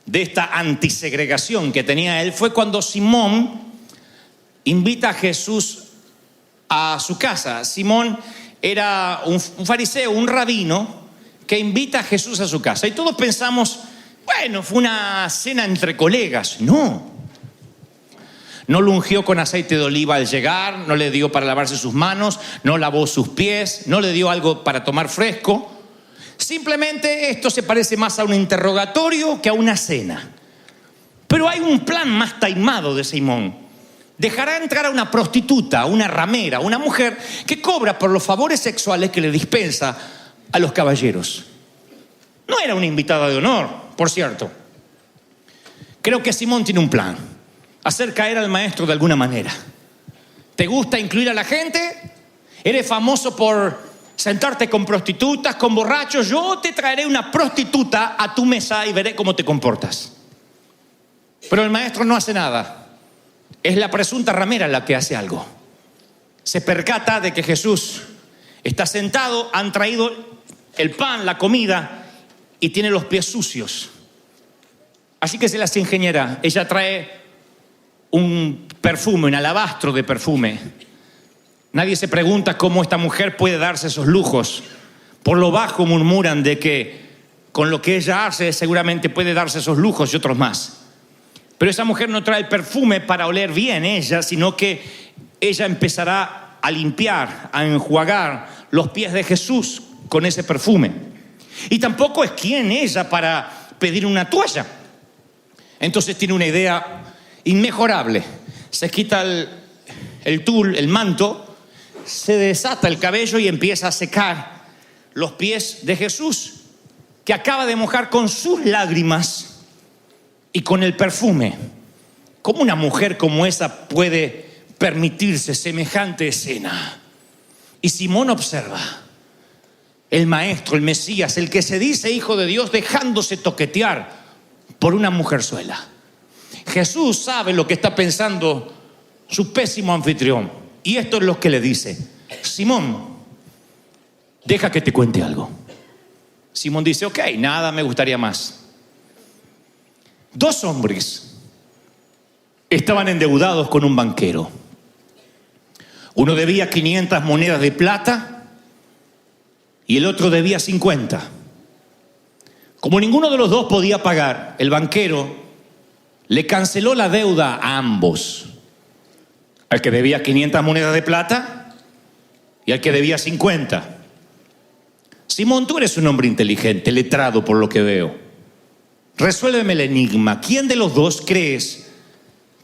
Speaker 1: de esta antisegregación que tenía él, fue cuando Simón invita a Jesús a su casa. Simón era un fariseo, un rabino, que invita a Jesús a su casa. Y todos pensamos, bueno, fue una cena entre colegas. No lo ungió con aceite de oliva al llegar, no le dio para lavarse sus manos, no lavó sus pies, no le dio algo para tomar fresco. Simplemente esto se parece más a un interrogatorio que a una cena.
Speaker 2: Pero hay un plan más taimado de Simón. Dejará entrar a una prostituta, una ramera, una mujer que cobra por los favores sexuales que le dispensa a los caballeros. No era una invitada de honor, por cierto. Creo que Simón tiene un plan: hacer caer al maestro de alguna manera. ¿Te gusta incluir a la gente? ¿Eres famoso por sentarte con prostitutas, con borrachos? Yo te traeré una prostituta a tu mesa y veré cómo te comportas. Pero el maestro no hace nada. Es la presunta ramera la que hace algo. Se percata de que Jesús está sentado, han traído el pan, la comida, y tiene los pies sucios. Así que se las ingeniera. Ella trae un perfume, un alabastro de perfume. Nadie se pregunta cómo esta mujer puede darse esos lujos. Por lo bajo murmuran de que con lo que ella hace seguramente puede darse esos lujos y otros más. Pero esa mujer no trae el perfume para oler bien ella, sino que ella empezará a limpiar, a enjuagar los pies de Jesús con ese perfume. Y tampoco es quien ella para pedir una toalla. Entonces tiene una idea inmejorable. Se quita el tul, el manto, se desata el cabello y empieza a secar los pies de Jesús, que acaba de mojar con sus lágrimas y con el perfume. ¿Cómo una mujer como esa puede permitirse semejante escena? Y Simón observa. El maestro, el Mesías, el que se dice hijo de Dios, dejándose toquetear por una mujerzuela. Jesús sabe lo que está pensando su pésimo anfitrión. Y esto es lo que le dice: Simón, deja que te cuente algo. Simón dice: ok, nada me gustaría más. 2 hombres estaban endeudados con un banquero. Uno debía 500 monedas de plata y el otro debía 50. Como ninguno de los dos podía pagar, el banquero le canceló la deuda a ambos. Al que debía 500 monedas de plata y al que debía 50. Simón, tú eres un hombre inteligente, letrado por lo que veo. Resuélveme el enigma. ¿Quién de los dos crees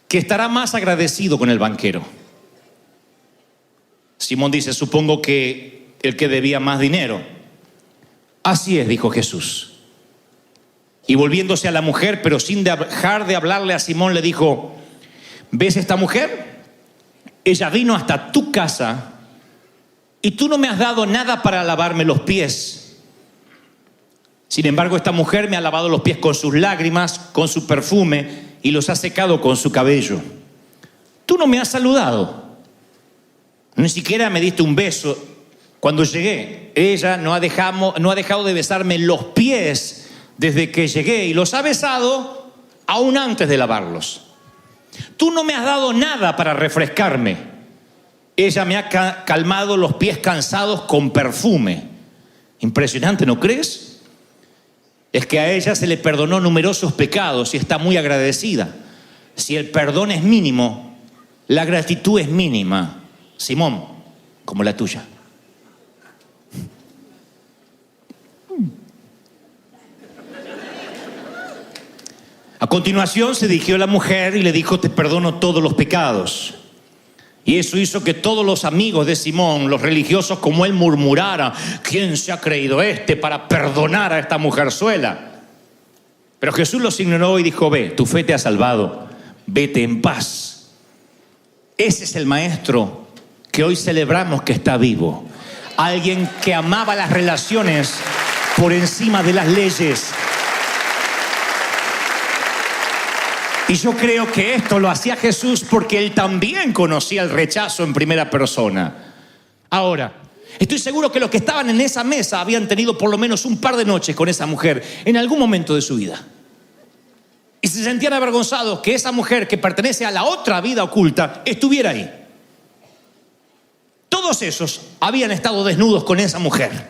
Speaker 2: que estará más agradecido con el banquero? Simón dice: supongo que el que debía más dinero. Así es, dijo Jesús. Y volviéndose a la mujer, pero sin dejar de hablarle a Simón, le dijo: ¿ves esta mujer? Ella vino hasta tu casa y tú no me has dado nada para lavarme los pies. Sin embargo, esta mujer me ha lavado los pies con sus lágrimas, con su perfume, y los ha secado con su cabello. Tú no me has saludado. Ni siquiera me diste un beso cuando llegué. Ella no ha dejado de besarme los pies desde que llegué, y los ha besado aún antes de lavarlos. Tú no me has dado nada para refrescarme. Ella me ha calmado los pies cansados con perfume. Impresionante, ¿no crees? Es que a ella se le perdonó numerosos pecados y está muy agradecida. Si el perdón es mínimo, la gratitud es mínima. Simón, como la tuya. A continuación se dirigió a la mujer y le dijo: te perdono todos los pecados. Y eso hizo que todos los amigos de Simón, los religiosos como él, murmuraran: ¿quién se ha creído para perdonar a esta mujerzuela? Pero Jesús los ignoró y dijo: ve, tu fe te ha salvado, vete en paz. Ese es el maestro que hoy celebramos que está vivo. Alguien que amaba las relaciones por encima de las leyes. Y yo creo que esto lo hacía Jesús porque él también conocía el rechazo en primera persona. Ahora, estoy seguro que los que estaban en esa mesa habían tenido por lo menos un par de noches con esa mujer en algún momento de su vida. Y se sentían avergonzados que esa mujer que pertenece a la otra vida oculta estuviera ahí. Todos esos habían estado desnudos con esa mujer.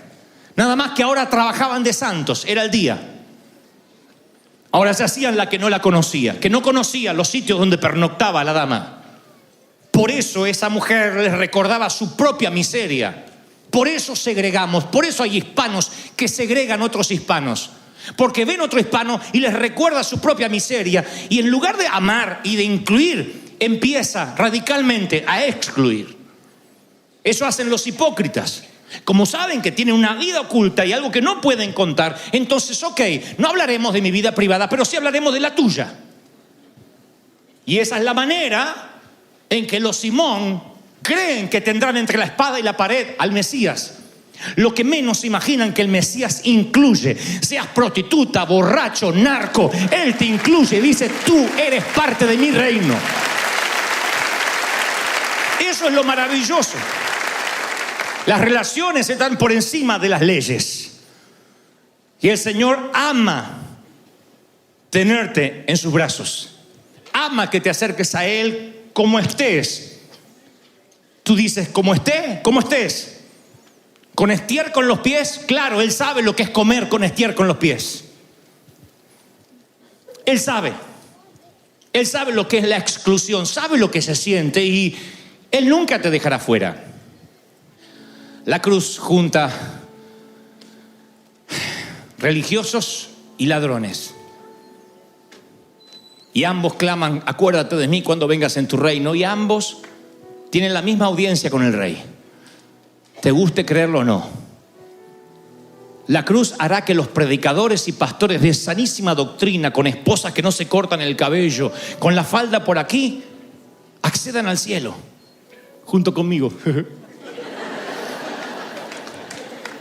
Speaker 2: Nada más que ahora trabajaban de santos, era el día. Ahora se hacían la que no la conocía, que no conocía los sitios donde pernoctaba la dama. Por eso esa mujer les recordaba su propia miseria. Por eso segregamos, por eso hay hispanos que segregan a otros hispanos. Porque ven otro hispano y les recuerda su propia miseria. Y en lugar de amar y de incluir, empieza radicalmente a excluir. Eso hacen los hipócritas. Como saben que tienen una vida oculta y algo que no pueden contar, entonces, no hablaremos de mi vida privada, pero sí hablaremos de la tuya. Y esa es la manera en que los Simón creen que tendrán entre la espada y la pared al Mesías. Lo que menos imaginan que el Mesías incluye. Seas prostituta, borracho, narco, Él te incluye y dice: tú eres parte de mi reino. Eso es lo maravilloso. Las relaciones están por encima de las leyes. Y el Señor ama tenerte en sus brazos. Ama que te acerques a Él como estés. Tú dices: como estés. ¿Con estiércol en los pies? Claro, Él sabe lo que es comer con estiércol en los pies. Él sabe. Él sabe lo que es la exclusión, sabe lo que se siente y Él nunca te dejará fuera. La cruz junta religiosos y ladrones. Y ambos claman: acuérdate de mí cuando vengas en tu reino. Y ambos tienen la misma audiencia con el rey. Te guste creerlo o no. La cruz hará que los predicadores y pastores de sanísima doctrina, con esposas que no se cortan el cabello, con la falda por aquí, accedan al cielo, junto conmigo.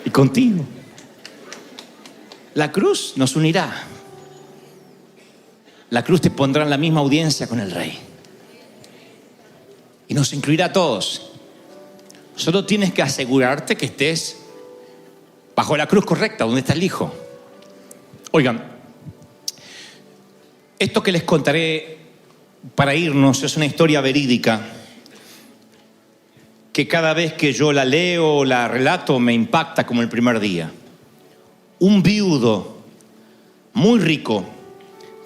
Speaker 2: Y contigo. La cruz nos unirá. La cruz te pondrá en la misma audiencia con el rey. Y nos incluirá a todos. Solo tienes que asegurarte que estés bajo la cruz correcta, donde está el Hijo. Oigan, esto que les contaré para irnos es una historia verídica que cada vez que yo la leo o la relato me impacta como el primer día. Un viudo muy rico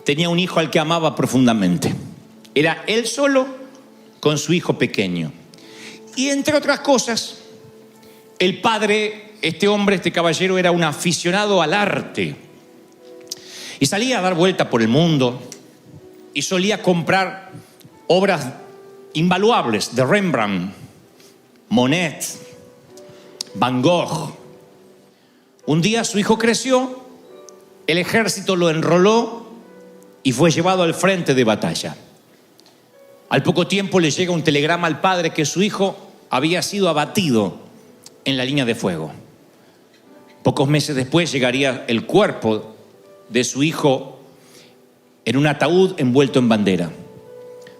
Speaker 2: tenía un hijo al que amaba profundamente. Era él solo con su hijo pequeño. Y entre otras cosas, el padre, este caballero, era un aficionado al arte. Y salía a dar vuelta por el mundo y solía comprar obras invaluables de Rembrandt, Monet, Van Gogh. Un día su hijo creció, el ejército lo enroló y fue llevado al frente de batalla. Al poco tiempo le llega un telegrama al padre que su hijo había sido abatido en la línea de fuego. Pocos meses después llegaría el cuerpo de su hijo en un ataúd envuelto en bandera.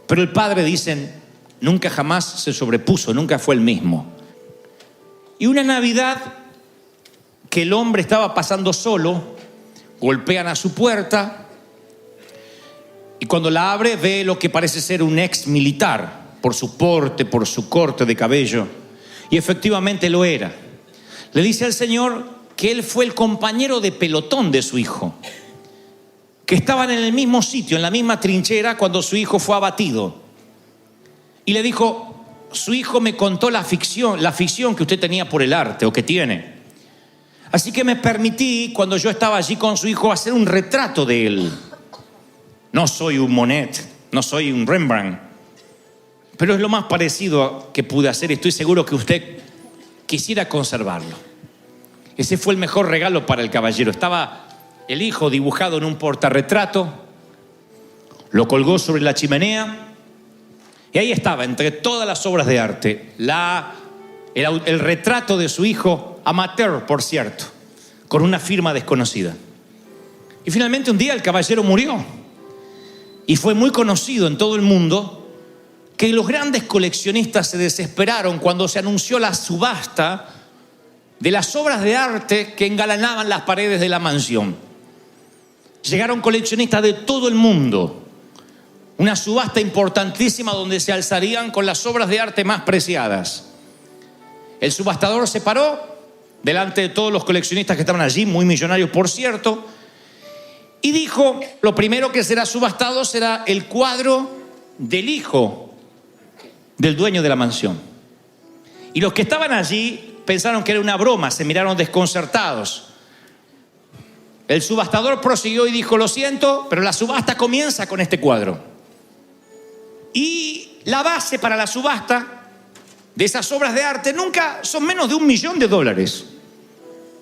Speaker 2: Pero el padre, dicen, nunca jamás se sobrepuso, nunca fue el mismo. Y una Navidad que el hombre estaba pasando solo, golpean a su puerta y cuando la abre ve lo que parece ser un ex militar, por su porte, por su corte de cabello, y efectivamente lo era. Le dice al Señor que él fue el compañero de pelotón de su hijo, que estaban en el mismo sitio, en la misma trinchera cuando su hijo fue abatido. Y le dijo: su hijo me contó la afición que usted tenía por el arte, o que tiene. Así que me permití, cuando yo estaba allí con su hijo, hacer un retrato de él. No soy un Monet, no soy un Rembrandt, pero es lo más parecido que pude hacer. Estoy seguro que usted quisiera conservarlo. Ese fue el mejor regalo para el caballero. Estaba el hijo dibujado en un portarretrato, lo colgó sobre la chimenea y ahí estaba, entre todas las obras de arte, el retrato de su hijo, amateur por cierto, con una firma desconocida. Y finalmente un día el caballero murió y fue muy conocido en todo el mundo que los grandes coleccionistas se desesperaron cuando se anunció la subasta de las obras de arte que engalanaban las paredes de la mansión. Llegaron coleccionistas de todo el mundo. Una subasta importantísima donde se alzarían con las obras de arte más preciadas. El subastador se paró delante de todos los coleccionistas que estaban allí, muy millonarios por cierto, y dijo: lo primero que será subastado será el cuadro del hijo del dueño de la mansión. Y los que estaban allí pensaron que era una broma, se miraron desconcertados. El subastador prosiguió y dijo: lo siento, pero la subasta comienza con este cuadro. Y la base para la subasta de esas obras de arte nunca son menos de $1.000.000.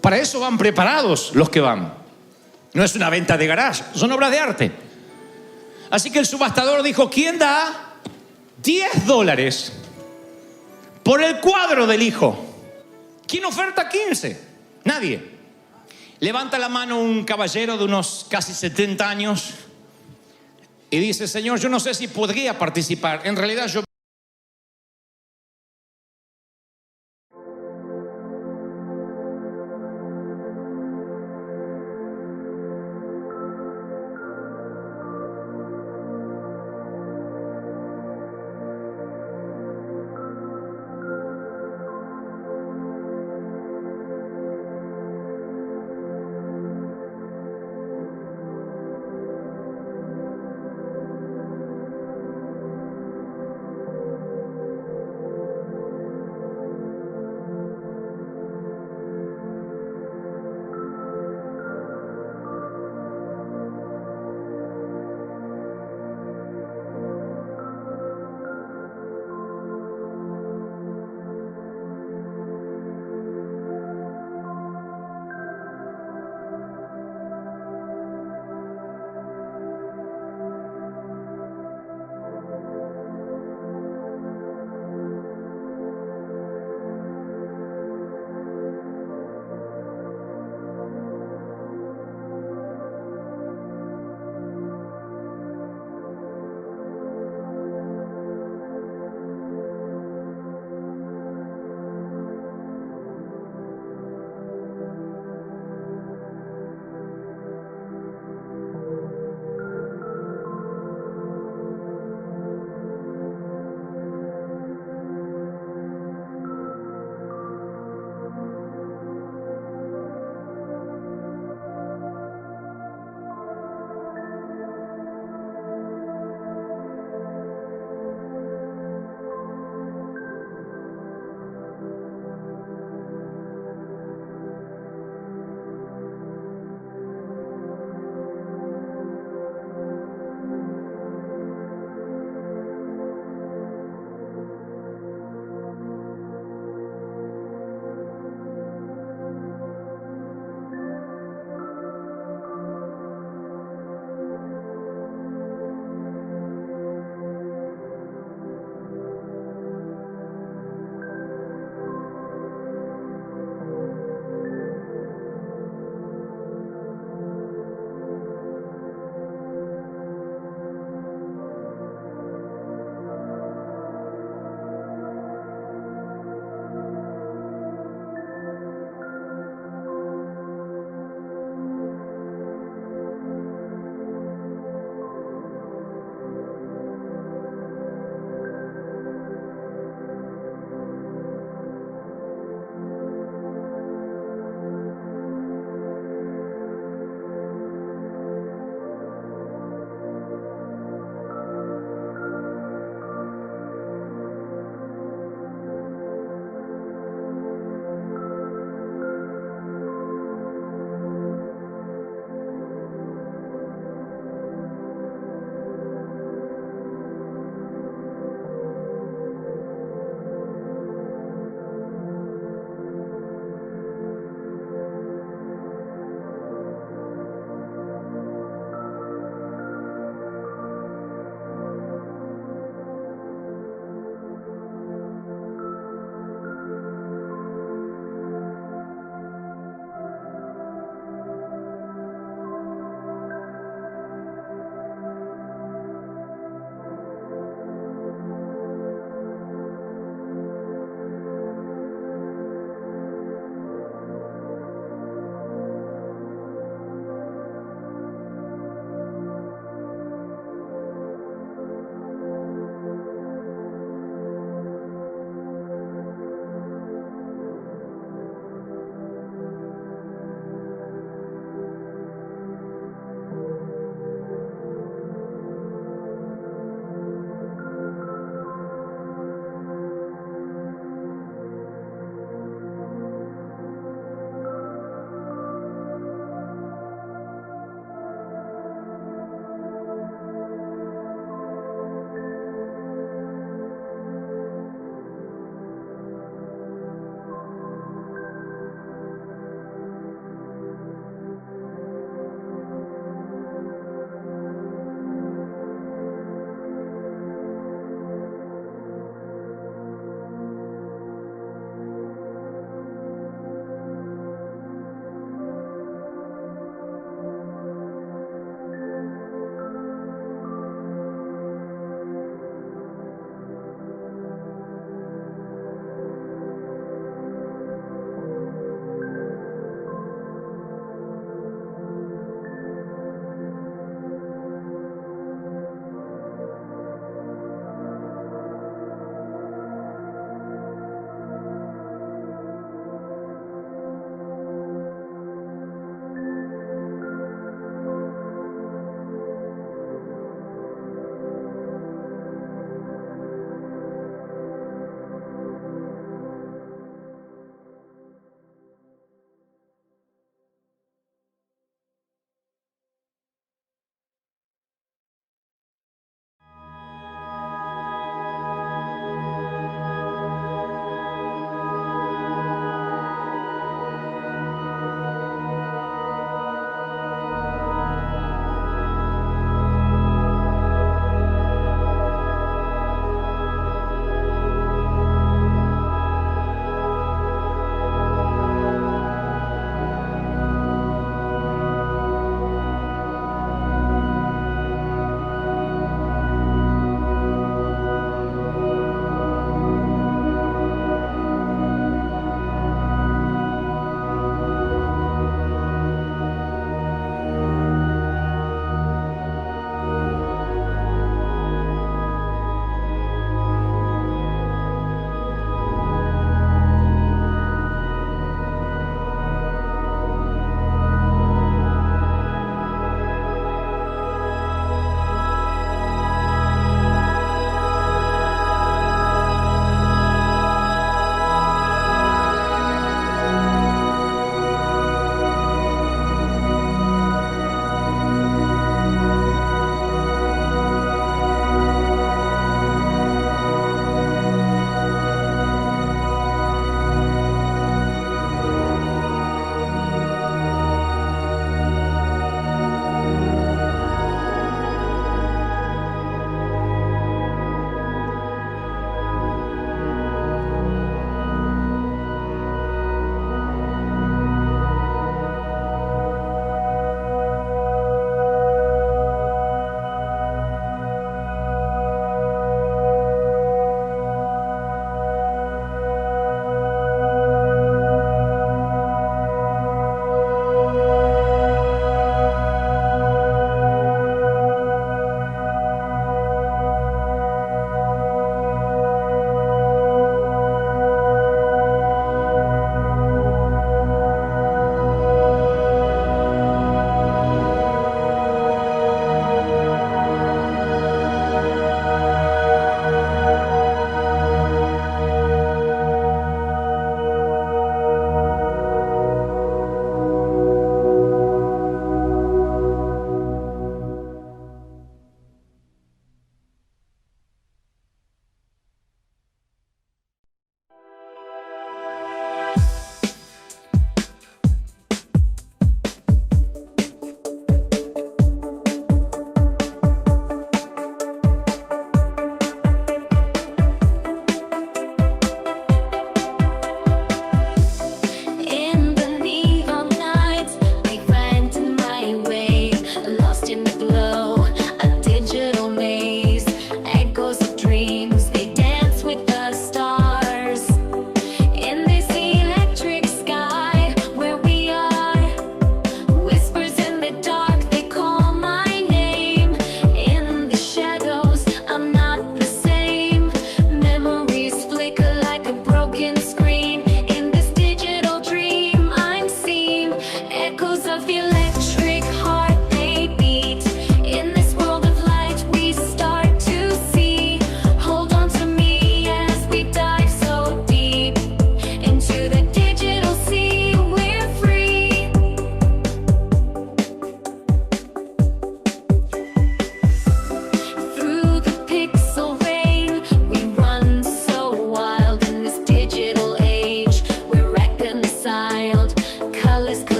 Speaker 2: Para eso van preparados los que van. No es una venta de garage, son obras de arte. Así que el subastador dijo: ¿quién da $10 por el cuadro del hijo? ¿Quién oferta 15? Nadie. Levanta la mano un caballero de unos casi 70 años y dice: señor, yo no sé si podría participar. En realidad yo...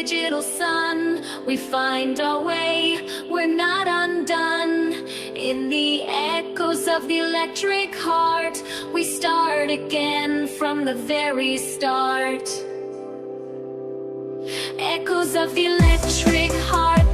Speaker 3: digital sun, we find our way, we're not undone. In the echoes of the electric heart, we start again from the very start. Echoes of the electric heart.